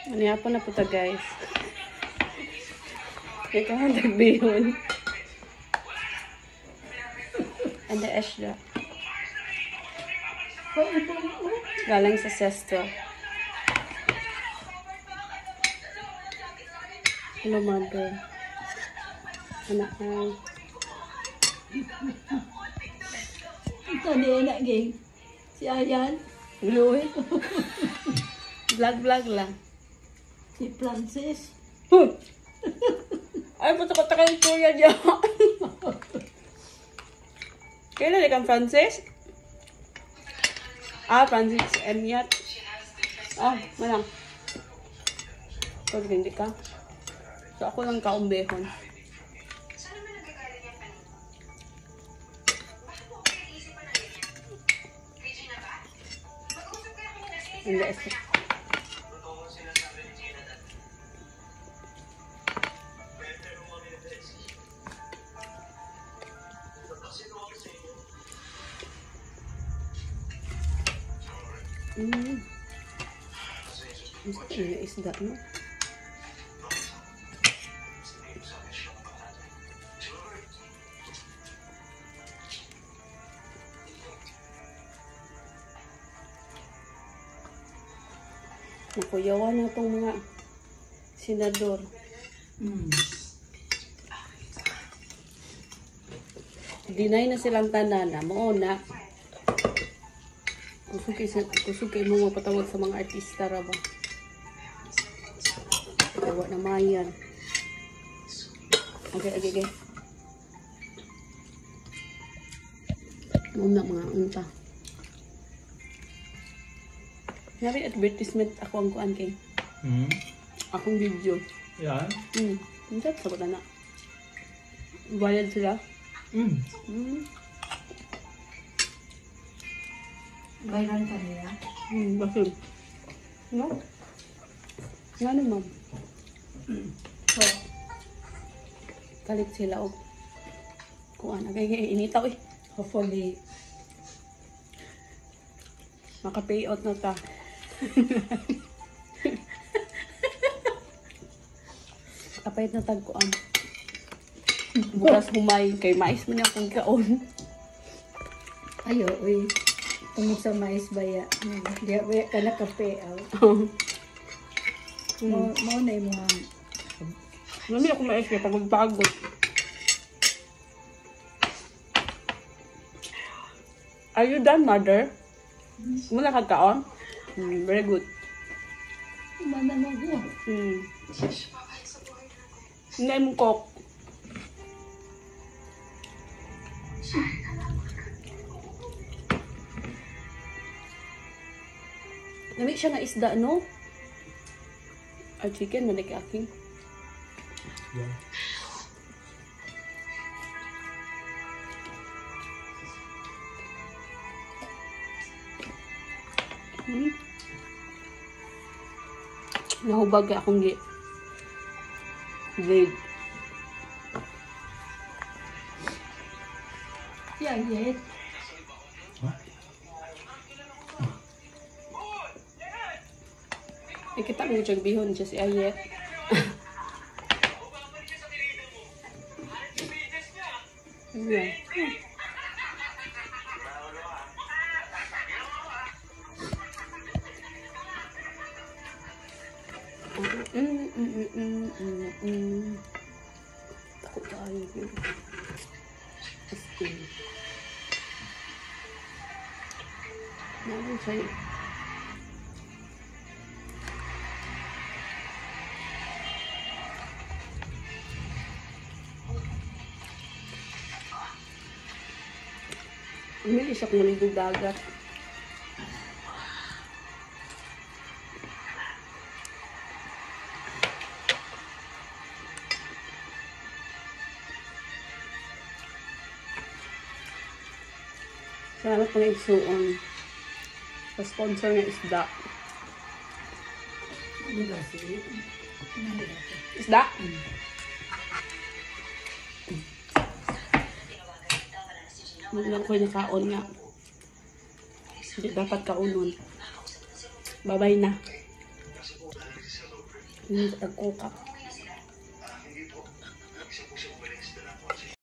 Maniyapo na po ta guys. Ikaw ang nagbihon. And the Esra. Galing sa sesto. Hello mother. Anak ay. Ito ni anak geng. Si Ayan. Louie. Vlog lang. Si Francis. Huh! Ay, patakot ka yung tuya niya. Kailan ni kang Francis? Francis Emiat. Malang. Pag hindi ka. So, ako lang kaumbehon. Hindi, Gusto na isda, no? Nakuyawan na itong mga senador. Dinay na silang tanana. Mauna. Kusugay mo mapatawag sa mga artista ra ba? Tawa na mayan. Okay. Mauna mga unta. Ngayon advertisement ako ang kuan kay. Akong video. Yan? Hindi sabot na. Bayad sila. Bayran ka niya. Bakit? No? Nga naman. So, Kalit sila o. Kuan, initaw eh. hopefully, Maka-payout na ta. Kapait na tagkuan. Bukas humay kay mais mo niya kung kaon. ayo, uy. Tungod sa mais baya. Diya baya ka na kape. Mo na yung mga... Nami ako mais kaya pagod-pagod. Are you done, mother? Muna kagkaon? Very good. Mana mo ko. Hindi mo cook. Namik siya na isda, no? Ay, chicken, malik aking. Yeah. Nahubag akong blade. Yeah, yeah. Kita mo yung bihon dyan si Ayet. Yeah. Takot tayo yun. Asking. Naman sa'yo. May isa kong maligog dagat. Salamat mga igsuon. Sa sponsor ng isda. Isda? Maglang ko yung kaon nga. Hindi dapat kaunon. Babay na. Hindi ko tagkukap.